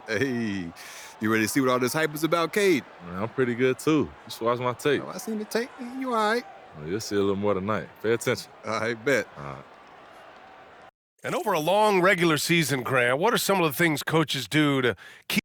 Hey, you ready to see what all this hype is about, Cade? Man, I'm pretty good too. You should watch my tape. Oh, I seen the tape. You all right? You'll see a little more tonight. Pay attention. I bet. And over a long regular season, Grant, what are some of the things coaches do to keep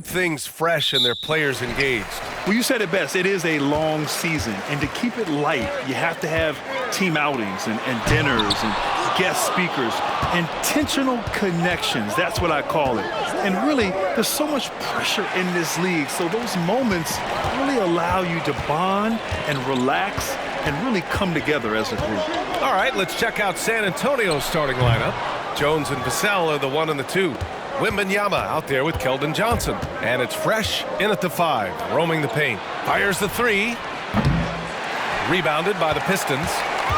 things fresh and their players engaged? Well, you said it best. It is a long season, and to keep it light, you have to have team outings and dinners and guest speakers, intentional connections. That's what I call it. And really, there's so much pressure in this league, so those moments really allow you to bond and relax and really come together as a group. All right, let's check out San Antonio's starting lineup. Jones and Vassell are the 1 and the 2. Wembanyama out there with Keldon Johnson. And it's Fresh in at the 5, roaming the paint. Fires the 3. Rebounded by the Pistons.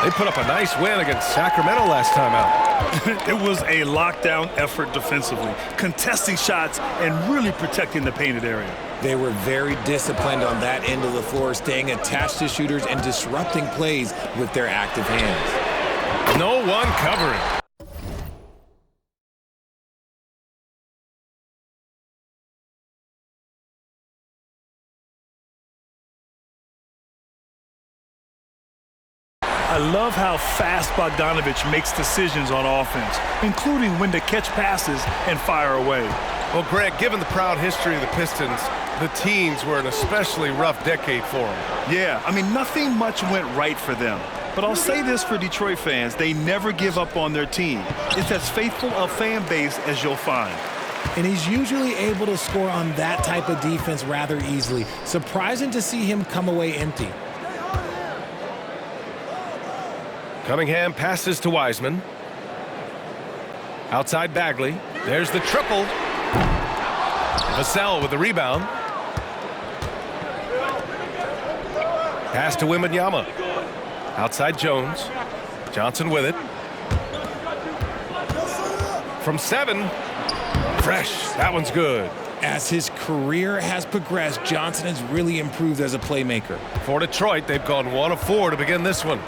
They put up a nice win against Sacramento last time out. It was a lockdown effort defensively, contesting shots and really protecting the painted area. They were very disciplined on that end of the floor, staying attached to shooters and disrupting plays with their active hands. No one covering. I love how fast Bogdanovich makes decisions on offense, including when to catch passes and fire away. Well, Greg, given the proud history of the Pistons, the teens were an especially rough decade for them. Yeah, I mean, nothing much went right for them. But I'll say this for Detroit fans, they never give up on their team. It's as faithful a fan base as you'll find. And he's usually able to score on that type of defense rather easily. Surprising to see him come away empty. Cunningham passes to Wiseman. Outside Bagley. There's the triple. Vassell with the rebound. Pass to Wembanyama. Outside Jones. Johnson with it. From 7. Fresh. That one's good. As his career has progressed, Johnson has really improved as a playmaker. For Detroit, they've gone 1 of 4 to begin this one.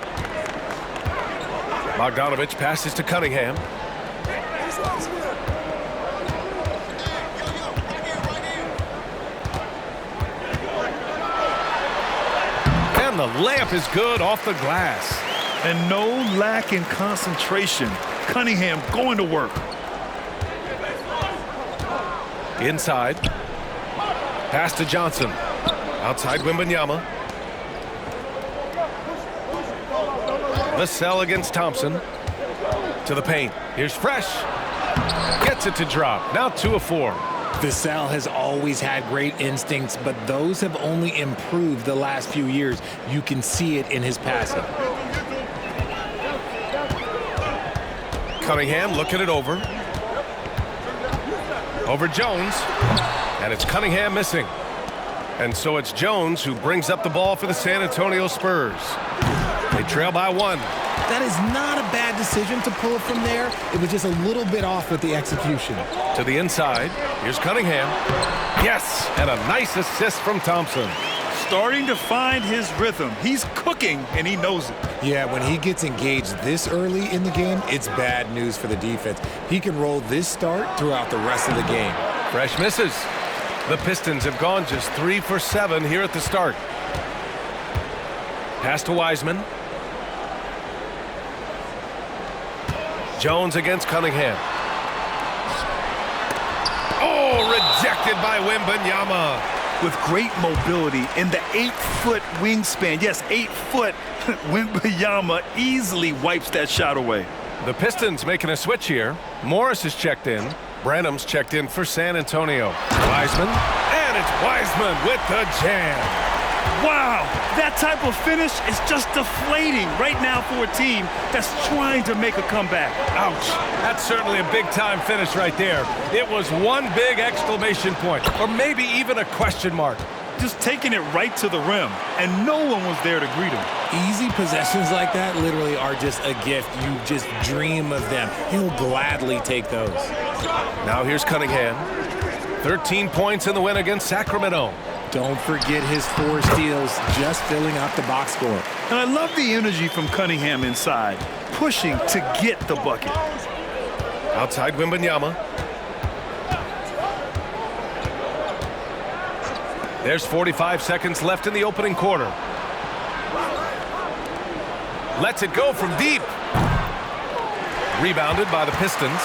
Bogdanovich passes to Cunningham. And the layup is good off the glass. And no lack in concentration. Cunningham going to work. Inside. Pass to Johnson. Outside Wembanyama. Vassell against Thompson. To the paint. Here's Fresh. Gets it to drop. Now 2 of 4. Vassell has always had great instincts, but those have only improved the last few years. You can see it in his passing. Cunningham looking it over. Over Jones. And it's Cunningham missing. And so it's Jones who brings up the ball for the San Antonio Spurs. They trail by 1. That is not a bad decision to pull it from there. It was just a little bit off with the execution. To the inside. Here's Cunningham. Yes, and a nice assist from Thompson. Starting to find his rhythm. He's cooking, and he knows it. Yeah, when he gets engaged this early in the game, it's bad news for the defense. He can roll this start throughout the rest of the game. Fresh misses. The Pistons have gone just 3 for 7 here at the start. Pass to Wiseman. Jones against Cunningham. Oh, rejected by Wembanyama. With great mobility in the 8-foot wingspan. Yes, 8 foot. Wembanyama easily wipes that shot away. The Pistons making a switch here. Morris is checked in. Branham's checked in for San Antonio. Wiseman, and it's Wiseman with the jam. Wow, that type of finish is just deflating right now for a team that's trying to make a comeback. Ouch. That's certainly a big-time finish right there. It was one big exclamation point, or maybe even a question mark. Just taking it right to the rim, and no one was there to greet him. Easy possessions like that literally are just a gift. You just dream of them. He'll gladly take those. Now here's Cunningham. 13 points in the win against Sacramento. Don't forget his 4 steals, just filling out the box score. And I love the energy from Cunningham inside, pushing to get the bucket. Outside Wembanyama. There's 45 seconds left in the opening quarter. Lets it go from deep. Rebounded by the Pistons.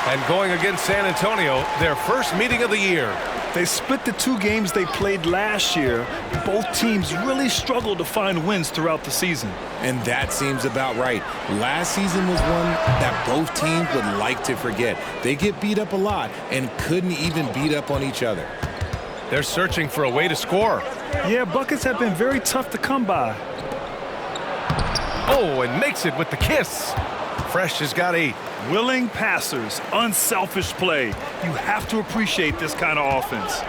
And going against San Antonio, their first meeting of the year. They split the 2 games they played last year. Both teams really struggled to find wins throughout the season. And that seems about right. Last season was one that both teams would like to forget. They get beat up a lot and couldn't even beat up on each other. They're searching for a way to score. Yeah, buckets have been very tough to come by. Oh, and makes it with the kiss. Fresh has got 8. Willing passers, unselfish play. You have to appreciate this kind of offense.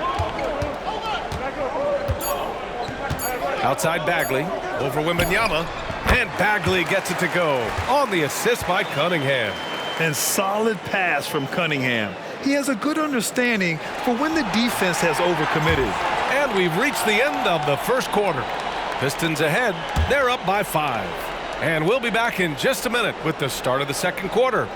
Outside Bagley, over Wembanyama, and Bagley gets it to go on the assist by Cunningham. And solid pass from Cunningham. He has a good understanding for when the defense has overcommitted. And we've reached the end of the first quarter. Pistons ahead. They're up by 5. And we'll be back in just a minute with the start of the second quarter.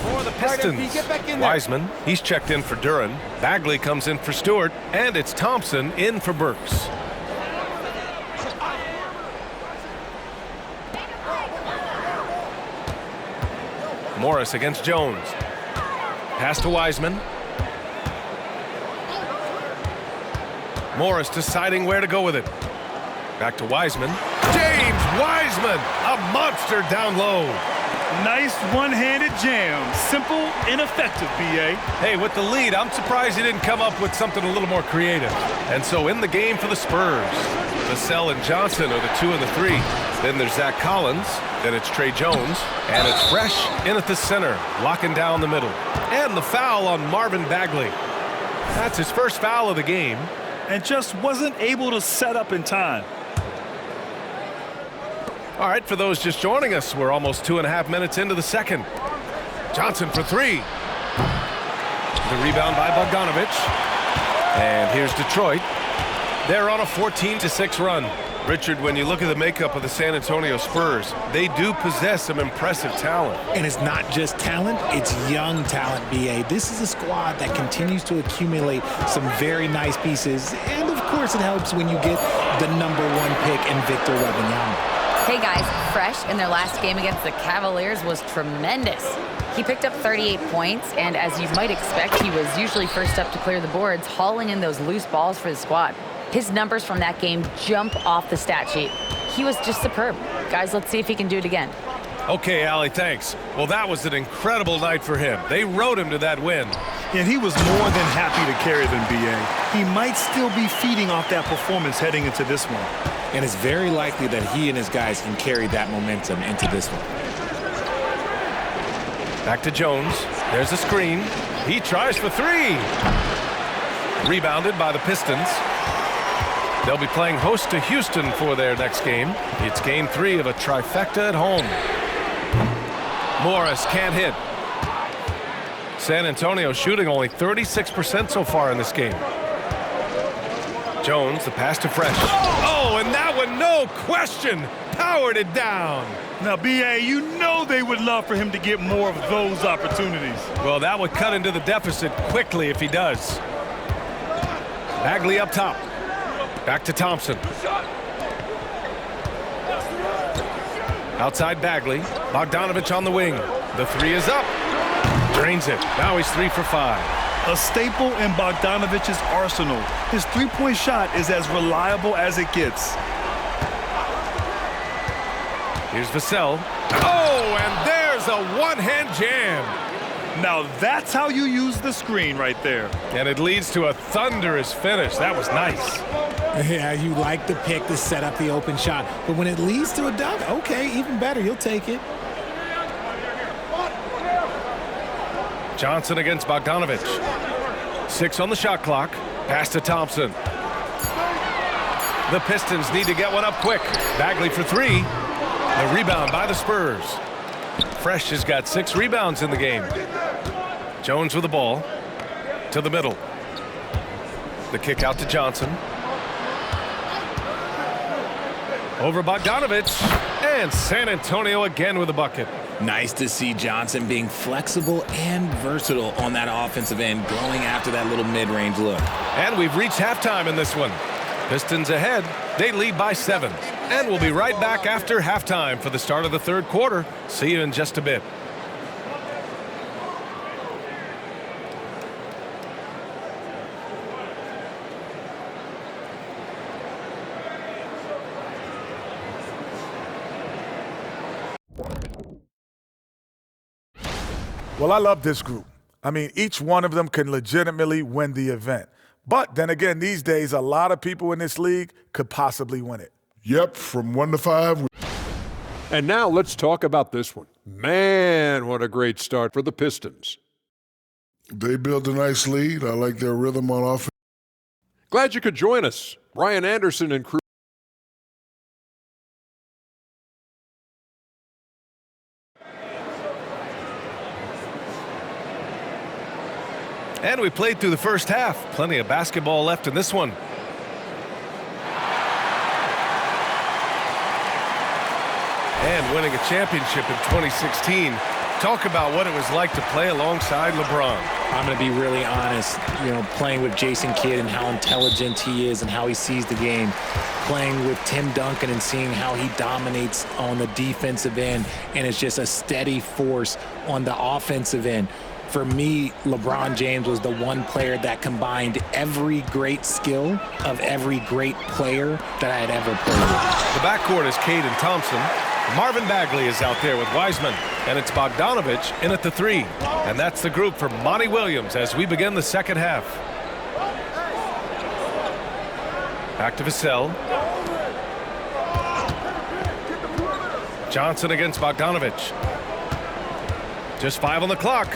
For the Pistons, Wiseman, he's checked in for Duren. Bagley comes in for Stewart, and it's Thompson in for Burks. Morris against Jones. Pass to Wiseman. Morris deciding where to go with it. Back to Wiseman. James Wiseman, a monster down low. Nice one-handed jam. Simple and effective, B.A. Hey, with the lead, I'm surprised he didn't come up with something a little more creative. And so in the game for the Spurs, Vassell and Johnson are the 2 and the 3. Then there's Zach Collins. Then it's Trey Jones. And it's Fresh in at the center, locking down the middle. And the foul on Marvin Bagley. That's his first foul of the game. And just wasn't able to set up in time. All right, for those just joining us, we're almost 2.5 minutes into the second. Johnson for 3. The rebound by Bogdanovich. And here's Detroit. They're on a 14-6 run. Richard, when you look at the makeup of the San Antonio Spurs, they do possess some impressive talent. And it's not just talent, it's young talent, B.A. This is a squad that continues to accumulate some very nice pieces. And, of course, it helps when you get the #1 pick in Victor Wembanyama. Hey guys, Fresh in their last game against the Cavaliers was tremendous. He picked up 38 points, and as you might expect, he was usually first up to clear the boards, hauling in those loose balls for the squad. His numbers from that game jump off the stat sheet. He was just superb. Guys, let's see if he can do it again. Okay, Allie, thanks. Well, that was an incredible night for him. They rode him to that win. And he was more than happy to carry them, B.A. He might still be feeding off that performance heading into this one. And it's very likely that he and his guys can carry that momentum into this one. Back to Jones. There's a screen. He tries for 3. Rebounded by the Pistons. They'll be playing host to Houston for their next game. It's game 3 of a trifecta at home. Morris can't hit. San Antonio shooting only 36% so far in this game. Jones, the pass to Fresh. Oh, and that one, no question, powered it down. Now, B.A., you know they would love for him to get more of those opportunities. Well, that would cut into the deficit quickly if he does. Bagley up top. Back to Thompson. Outside Bagley. Bogdanovich on the wing. The 3 is up. Drains it. Now he's 3 for 5. a staple in Bogdanovich's arsenal. His three-point shot is as reliable as it gets. Here's Vassell. Oh, and there's a one-hand jam. Now that's how you use the screen right there. And it leads to a thunderous finish. That was nice. Yeah, you like the pick to set up the open shot. But when it leads to a dunk, okay, even better. You'll take it. Johnson against Bogdanovich. 6 on the shot clock. Pass to Thompson. The Pistons need to get one up quick. Bagley for 3. The rebound by the Spurs. Fresh has got 6 rebounds in the game. Jones with the ball. To the middle. The kick out to Johnson. Over Bogdanovich. And San Antonio again with a bucket. Nice to see Johnson being flexible and versatile on that offensive end, going after that little mid-range look. And we've reached halftime in this one. Pistons ahead. They lead by 7. And we'll be right back after halftime for the start of the third quarter. See you in just a bit. Well, I love this group. I mean, each one of them can legitimately win the event. But then again, these days, a lot of people in this league could possibly win it. Yep, from 1 to 5. And now let's talk about this one. Man, what a great start for the Pistons. They built a nice lead. I like their rhythm on offense. Glad you could join us. Brian Anderson and crew. And we played through the first half. Plenty of basketball left in this one. And winning a championship in 2016. Talk about what it was like to play alongside LeBron. I'm going to be really honest, playing with Jason Kidd and how intelligent he is and how he sees the game. Playing with Tim Duncan and seeing how he dominates on the defensive end and is just a steady force on the offensive end. For me, LeBron James was the one player that combined every great skill of every great player that I had ever played with. The backcourt is Cade and Thompson. Marvin Bagley is out there with Wiseman. And it's Bogdanovich in at the 3. And that's the group for Monty Williams as we begin the second half. Back to Vassell. Johnson against Bogdanovich. Just 5 on the clock.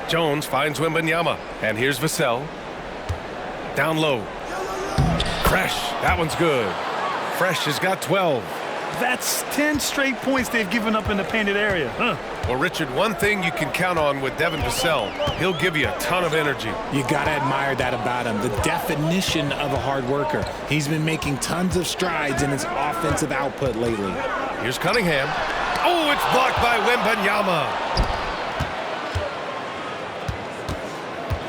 Jones finds Wembanyama. And here's Vassell. Down low. Fresh. That one's good. Fresh has got 12. That's 10 straight points they've given up in the painted area. Well, Richard, one thing you can count on with Devin Vassell, he'll give you a ton of energy. You got to admire that about him. The definition of a hard worker. He's been making tons of strides in his offensive output lately. Here's Cunningham. Oh, it's blocked by Wembanyama.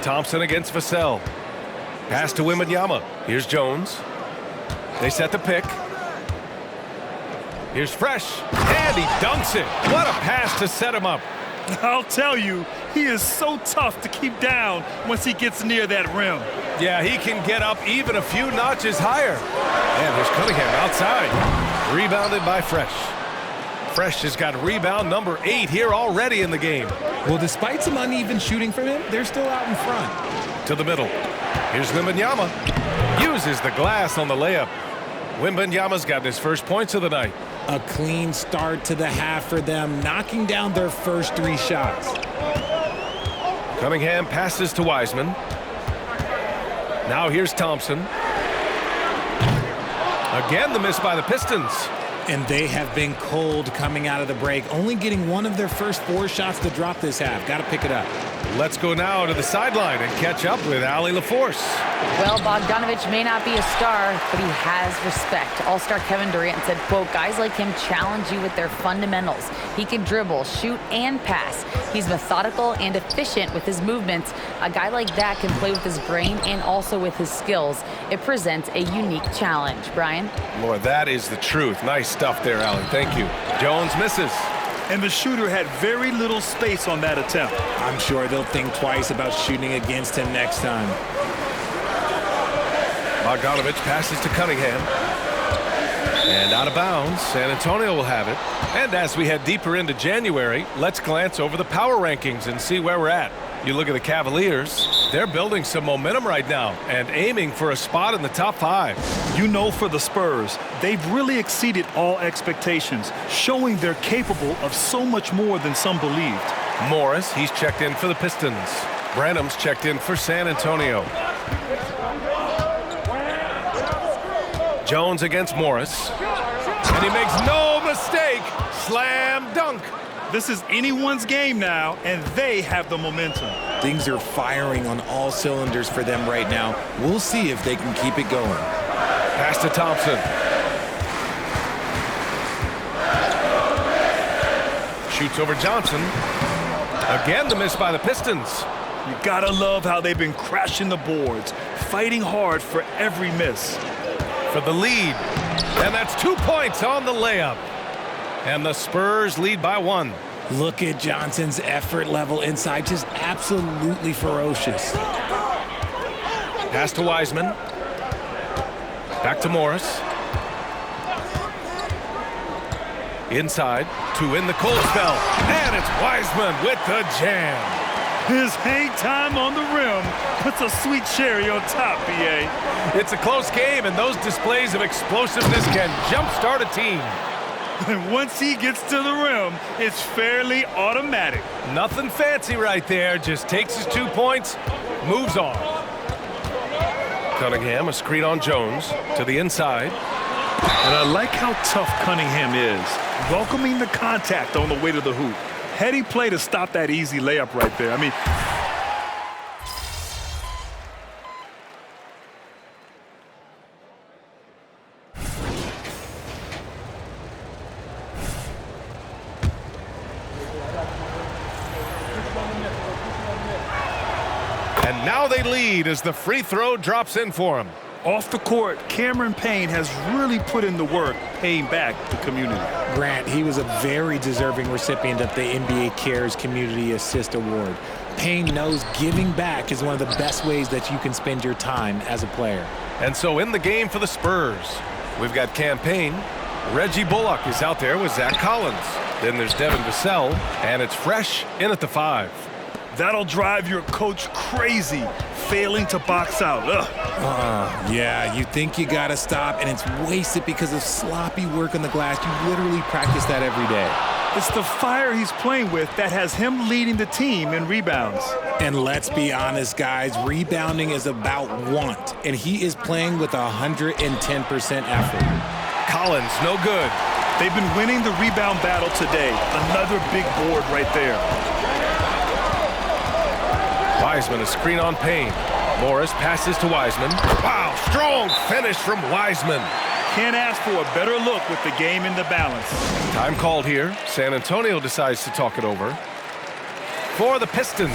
Thompson against Vassell. Pass to Wembanyama. Here's Jones. They set the pick. Here's Fresh. And he dunks it. What a pass to set him up. I'll tell you, he is so tough to keep down once he gets near that rim. Yeah, he can get up even a few notches higher. And here's Cunningham outside. Rebounded by Fresh. Fresh has got rebound number 8 here already in the game. Well, despite some uneven shooting from him, they're still out in front. To the middle. Here's Wembanyama. Uses the glass on the layup. Wembanyama's gotten his first points of the night. A clean start to the half for them, knocking down their first 3 shots. Cunningham passes to Wiseman. Now here's Thompson. Again, the miss by the Pistons. And they have been cold coming out of the break, only getting one of their first 4 shots to drop this half. Got to pick it up. Let's go now to the sideline and catch up with Allie LaForce. Well, Bogdanovich may not be a star, but he has respect. All-star Kevin Durant said, quote, guys like him challenge you with their fundamentals. He can dribble, shoot, and pass. He's methodical and efficient with his movements. A guy like that can play with his brain and also with his skills. It presents a unique challenge. Brian? Lord, that is the truth. Nice stuff there, Allie. Thank you. Jones misses. And the shooter had very little space on that attempt. I'm sure they'll think twice about shooting against him next time. Bogdanovich passes to Cunningham. And out of bounds, San Antonio will have it. And as we head deeper into January, let's glance over the power rankings and see where we're at. You look at the Cavaliers, they're building some momentum right now and aiming for a spot in the top 5. You know, for the Spurs, they've really exceeded all expectations, showing they're capable of so much more than some believed. Morris, he's checked in for the Pistons. Branham's checked in for San Antonio. Jones against Morris. And he makes no mistake. Slam dunk. This is anyone's game now, and they have the momentum. Things are firing on all cylinders for them right now. We'll see if they can keep it going. Pass to Thompson. Shoots over Johnson. Again, the miss by the Pistons. You gotta love how they've been crashing the boards, fighting hard for every miss. For the lead. And that's 2 points on the layup. And the Spurs lead by 1. Look at Johnson's effort level inside, just absolutely ferocious. Pass to Wiseman. Back to Morris. Inside to win the cold spell. And it's Wiseman with the jam. His hang time on the rim puts a sweet cherry on top, B.A. It's a close game, and those displays of explosiveness can jumpstart a team. And once he gets to the rim, it's fairly automatic. Nothing fancy right there. Just takes his 2 points, moves on. Cunningham, a screen on Jones to the inside. And I like how tough Cunningham is, welcoming the contact on the way to the hoop. Heady play to stop that easy layup right there. I mean, and now they lead as the free throw drops in for him. off the court, Cameron Payne has really put in the work paying back the community. Grant, he was a very deserving recipient of the NBA Cares Community Assist Award. Payne knows giving back is one of the best ways that you can spend your time as a player. And so in the game for the Spurs, we've got Cam Payne. Reggie Bullock is out there with Zach Collins. Then there's Devin Vassell, and it's Fresh in at the 5. That'll drive your coach crazy, failing to box out. Yeah, you think you gotta stop, and it's wasted because of sloppy work on the glass. You literally practice that every day. It's the fire he's playing with that has him leading the team in rebounds. And let's be honest, guys, rebounding is about want, and he is playing with 110% effort. Collins, no good. They've been winning the rebound battle today. Another big board right there. Wiseman, a screen on Payne. Morris passes to Wiseman. Wow, strong finish from Wiseman. Can't ask for a better look with the game in the balance. Time called here. San Antonio decides to talk it over. For the Pistons,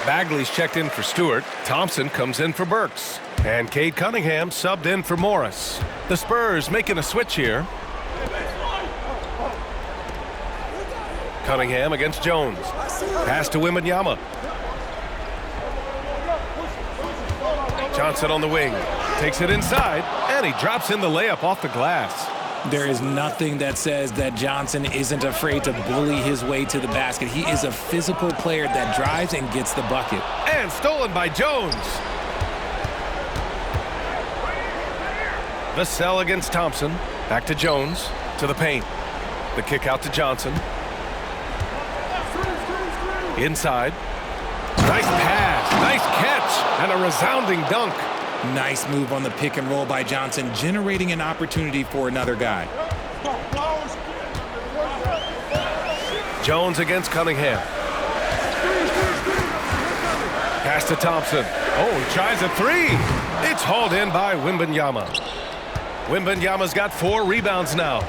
Bagley's checked in for Stewart. Thompson comes in for Burks. And Cade Cunningham subbed in for Morris. The Spurs making a switch here. Cunningham against Jones. Pass to Wembanyama. Johnson on the wing. Takes it inside, and he drops in the layup off the glass. There is nothing that says that Johnson isn't afraid to bully his way to the basket. He is a physical player that drives and gets the bucket. And stolen by Jones. Vassell against Thompson. Back to Jones, to the paint. The kick out to Johnson. Inside. Nice pass, nice catch, and a resounding dunk. Nice move on the pick and roll by Johnson, generating an opportunity for another guy. Jones against Cunningham. Pass to Thompson. Oh, he tries a three. It's hauled in by Wembanyama. Wembanyama's got 4 rebounds now.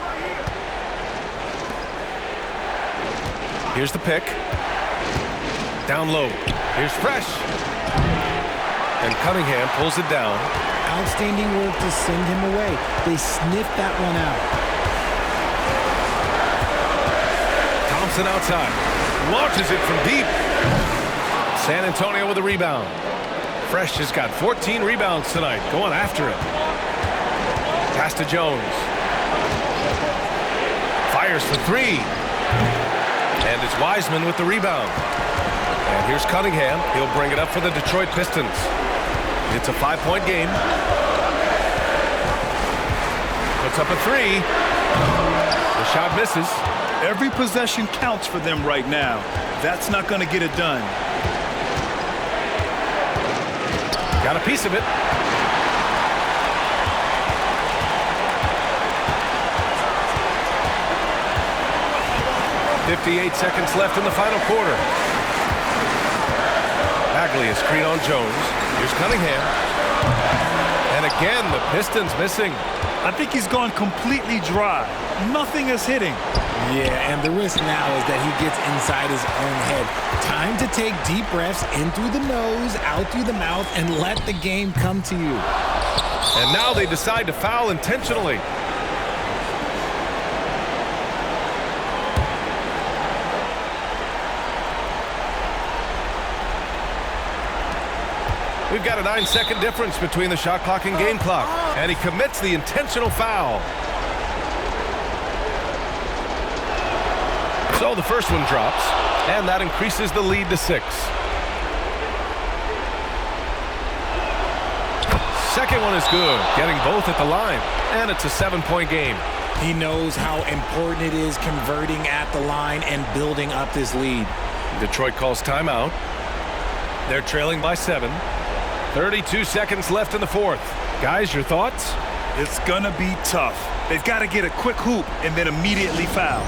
Here's the pick. Down low. Here's Fresh. And Cunningham pulls it down. Outstanding work to send him away. They sniffed that one out. Thompson outside. Launches it from deep. San Antonio with a rebound. Fresh has got 14 rebounds tonight. Going after it. Pass to Jones. Fires for 3. And it's Wiseman with the rebound. And here's Cunningham. He'll bring it up for the Detroit Pistons. It's a 5-point game. Puts up a 3. The shot misses. Every possession counts for them right now. That's not going to get it done. Got a piece of it. .58 seconds left in the final quarter. Bagley has screen on Jones. Here's Cunningham. And again, the Pistons missing. I think he's gone completely dry. Nothing is hitting. Yeah, and the risk now is that he gets inside his own head. Time to take deep breaths in through the nose, out through the mouth, and let the game come to you. And now they decide to foul intentionally. We've got a 9-second difference between the shot clock and game clock. And he commits the intentional foul. So the first one drops, and that increases the lead to 6. Second one is good, getting both at the line, and it's a 7-point game. He knows how important it is converting at the line and building up this lead. Detroit calls timeout. They're trailing by 7. 32 seconds left in the fourth. Guys, your thoughts? It's going to be tough. They've got to get a quick hoop and then immediately foul.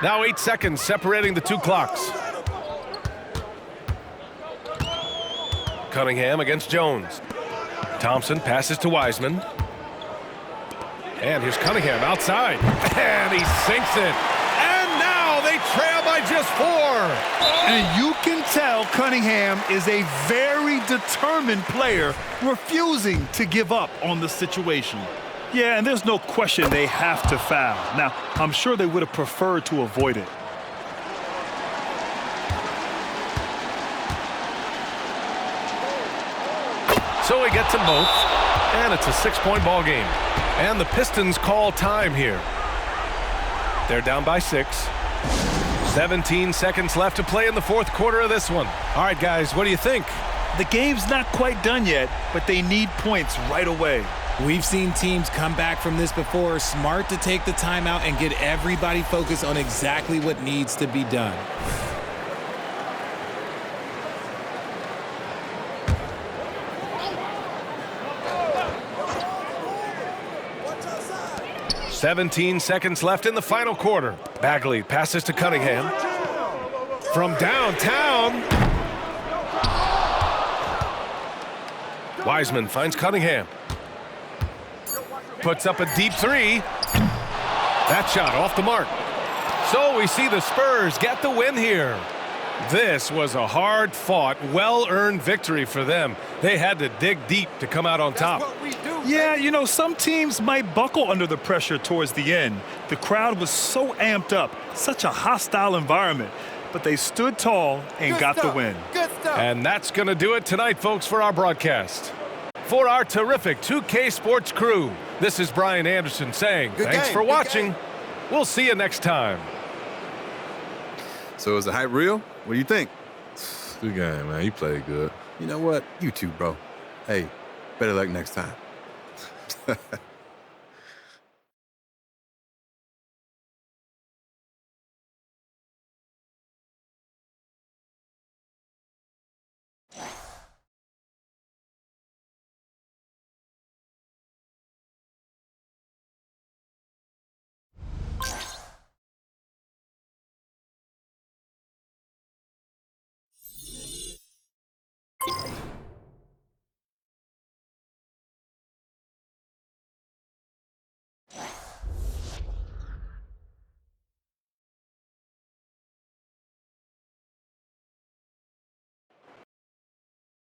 Now 8 seconds separating the two clocks. Cunningham against Jones. Thompson passes to Wiseman. And here's Cunningham outside. And he sinks it. And now they trail by just 4. And you can tell Cunningham is a very determined player, refusing to give up on the situation. Yeah, and there's no question they have to foul. Now, I'm sure they would have preferred to avoid it. So he gets them both, and it's a 6-point ball game. And the Pistons call time here. They're down by 6. 17 seconds left to play in the fourth quarter of this one. All right, guys, what do you think? The game's not quite done yet, but they need points right away. We've seen teams come back from this before. Smart to take the timeout and get everybody focused on exactly what needs to be done. – 17 seconds left in the final quarter. Bagley passes to Cunningham. From downtown. Wiseman finds Cunningham. Puts up a deep 3. That shot off the mark. So we see the Spurs get the win here. This was a hard-fought, well-earned victory for them. They had to dig deep to come out on top. Yeah, you know, some teams might buckle under the pressure towards the end. The crowd was so amped up, such a hostile environment. But they stood tall and got the win. And that's going to do it tonight, folks, for our broadcast. For our terrific 2K Sports crew, this is Brian Anderson saying thanks for watching. We'll see you next time. So is the hype real? What do you think? Good game, man. You played good. You know what? You too, bro. Hey, better luck next time.